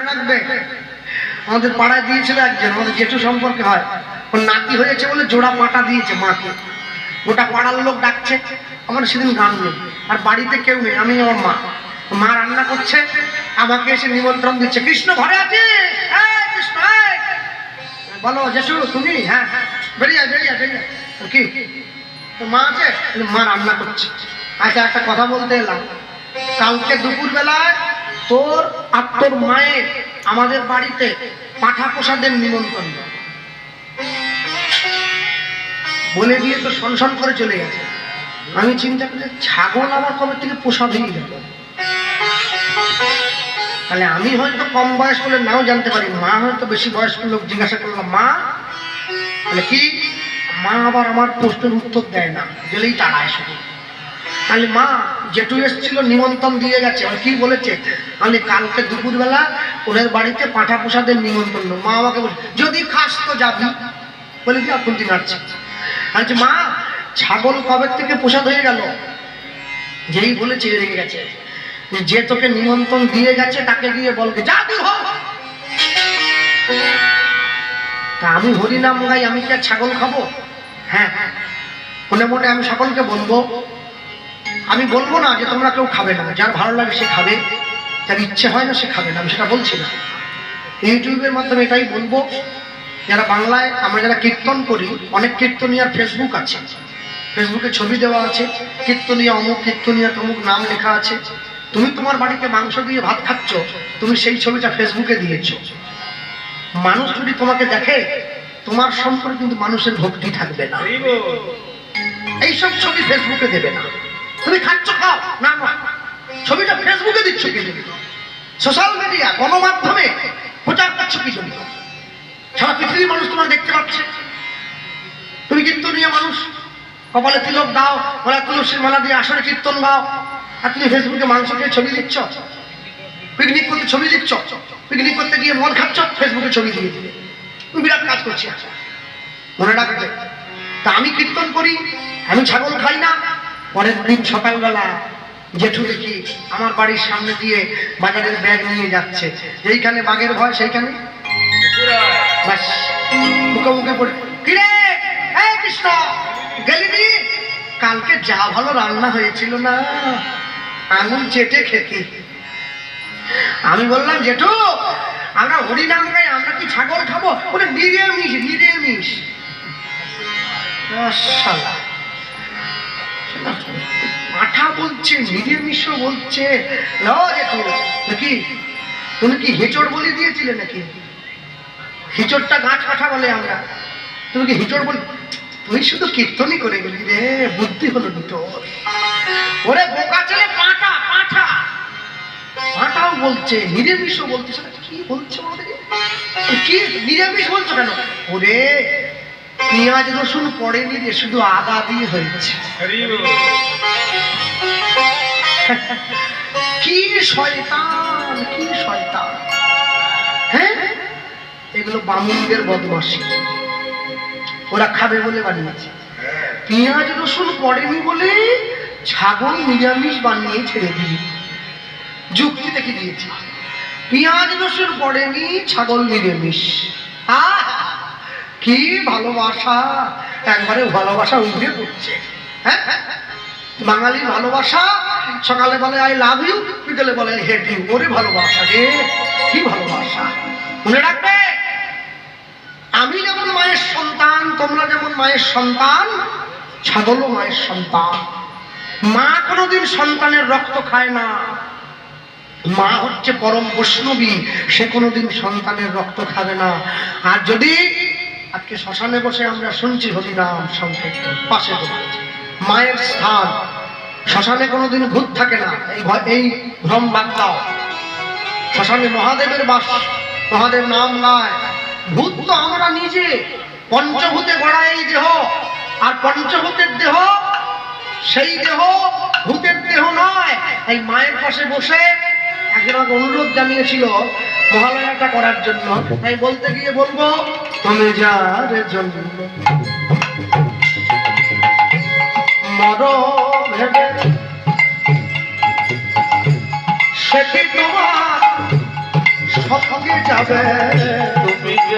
রাখবে, আমাদের পাড়ায় দিয়েছিল একজন, আমাদের জেঠু সম্পর্কে হয়, ওর নাতি হয়েছে বলে জোড়া পাটা দিয়েছে মাকে। গোটা পাড়ার লোক ডাকছে, আমার সেদিন গান নেই, আর বাড়িতে কেউ নেই, আমি আমার মা। মা রান্না করছে, আমাকে এসে নিমন্ত্রণ দিচ্ছে, কৃষ্ণ ঘরে আছে, কৃষ্ণ বলো জেঠু তুমি? হ্যাঁ হ্যাঁ, বেরিয়ে বেরিয়ে বেরিয়ে। কি তোর মা আছে? মা রান্না করছে। আচ্ছা একটা কথা বলতে এলাম, কালকে দুপুর বেলায় তোর আর তোর মায়ের আমাদের বাড়িতে পাঠা প্রসাদের নিমন্ত্রণ বলে দিয়ে তো সনসন করে চলে গেছে। আমি চিন্তা করি ছাগল আবার কবে থেকে প্রসাদ হয়ে গেল। তাহলে আমি হয়তো কম বয়স বলে নাও জানতে পারি, মা হয়তো বেশি বয়স্ক লোক। জিজ্ঞাসা করলাম মা, তাহলে কি? মা আবার আমার প্রশ্নের উত্তর দেয় না, গেলেই তাড়ায় শুধু। তাহলে মা জেঠু এসেছিল, নিমন্ত্রণ দিয়ে গেছে, আর কি বলেছে? তাহলে কালকে দুপুরবেলা ওদের বাড়িতে পাঠা প্রসাদের নিমন্ত্রণ। মা আমাকে বলে যদি খাস তো যাবি। বলে কি এখন দিন আসছে। আচ্ছা মা, ছাগল কবে থেকে প্রসাদ হয়ে গেল? যেই বলেছে রেগে গেছে, যে তোকে নিমন্ত্রণ দিয়ে গেছে তাকে গিয়ে বলবে যা দূর হ। তা আমি হরিনাম গাই, আমি কি আর ছাগল খাবো? হ্যাঁ মনে মনে আমি সকলকে বলবো, আমি বলবো না যে তোমরা কেউ খাবে না, যার ভালো লাগে সে খাবে, যার ইচ্ছে হয় না সে খাবে না, আমি সেটা বলছি না। ইউটিউবের মাধ্যমে এটাই বলবো, যারা বাংলায় আমরা যারা কীর্তন করি, অনেক কীর্তনিয়ার ফেসবুক আছে, ফেসবুকে ছবি দেওয়া আছে, কীর্তনিয়া অমুক, কীর্তনিয়া তমুক নাম লেখা আছে। তুমি তোমার বাড়িতে মাংস দিয়ে ভাত খাচ্ছ, তুমি সেই ছবিটা ফেসবুকে দিয়েছো। মানুষ যদি তোমাকে দেখে, তোমার সম্পর্কে কিন্তু মানুষের ভক্তি থাকবে না। এইসব ছবি ফেসবুকে দেবে না। তুমি খাচ্ছ খাও, না না, ছবিটা ফেসবুকে দিচ্ছ কি জন্য? সোশ্যাল মিডিয়া গণমাধ্যমে প্রচার করছো কি জন্য? সারা পৃথিবীর মানুষ তোমার দেখতে পাচ্ছে। তুমি কীর্তনীয় মানুষ, কপালে তিলক দাও, বলে তুলসীর মালা দিয়ে আসরে কীর্তন গাও, আর তুমি ফেসবুকে মাংস খেয়ে ছবি দিচ্ছ, পিকনিক করতে ছবি দিচ্ছ, পিকনিক করতে গিয়ে মদ খাচ্ছ, ফেসবুকে ছবি দিয়ে দিবে। তুমি বিরাট কাজ করছি। মনে রাখবে, তা আমি কীর্তন করি, আমি ছাগল খাই না। পরের দিন সকালবেলা জেঠু দেখি আমার বাড়ির সামনে দিয়ে বাজারের ব্যাগ নিয়ে যাচ্ছে, যেইখানে বাঘের ভয় সেইখানে ব্যাস মুখে মুখে পড়ে, কিরে এই কৃষ্ণ গেলি নি? কালকে যা ভালো রান্না হয়েছিল না, আঙুল চেটে খেতে। আমি বললাম জেঠু আমরা হরিনাম গাই, আমরা কি ছাগল খাবো? ওটা নিরামিষ, নিরামিষ। পাঠা বলছে, নিরামিষও বলছে। নাকি তুমি কি হিচড় বলে দিয়েছিলে নাকি? হিচড়টা গাছ কাঠা বলে আমরা, তুমি কি হিচড় বলি? তুই শুধু কীর্তনই করে গেলি রে, বুদ্ধি হলো নি তোর। ওরে বোকা ছেলে, পাঠা পাঠা, পাঠাও বলছে, নিরামিষও বলছে। কি বলছো কি নিরামিষ বলছো কেন? ওরে পেঁয়াজ রসুন পড়েনি রে, শুধু আদা দিয়ে হয়েছে। কি শয়তান, কি শয়তান! হ্যাঁ, এগুলো বামুনদের বদমাশি, ওরা খাবে বলে বানিয়েছে। পেঁয়াজ রসুন পড়েনি বলে ছাগল নিরামিষ বানিয়ে ছেড়ে দিয়ে যুক্তি দেখে দিয়েছে। পেঁয়াজ রসুন পড়েনি, ছাগল নিরামিষ। কি ভালোবাসা, একবারে ভালোবাসা উঠে পড়ছে। হ্যাঁ, বাঙালির ভালোবাসা, সকালে বলে আই লাভ ইউ, বিকেলে বলে আই হেট ইউ। ওরে ভালোবাসা রে, কি ভালোবাসা! মনে রাখবে, আমি যেমন মায়ের সন্তান, তোমরা যেমন মায়ের সন্তান, ছাগলও মায়ের সন্তান। মা কোনোদিন সন্তানের রক্ত খায় না। মা হচ্ছে পরম বৈষ্ণবী, সে কোনোদিন সন্তানের রক্ত খাবে না। আর যদি আজকে শ্মশানে বসে আমরা শুনছি হরিনাম সংকীর্তন, পাশে মায়ের স্থান, শ্মশানে কোনোদিন ভূত থাকে না, এই ভ্রম বাদ দাও। শ্মশানে মহাদেবের বাস, মহাদেব নাম গায়। ভূত তো আমরা নিজে, পঞ্চভূতে গড়া এই দেহ, আর পঞ্চভূতের দেহ সেই দেহ ভূতের দেহ নয়। এই মায়ের পাশে বসে একজন অনুরোধ জানিয়েছিল মহালয়াটা করার জন্য, তাই বলতে গিয়ে বলবো, তুমি যার জন্য মর ভেবে সে কি তোমার সঙ্গে যাবে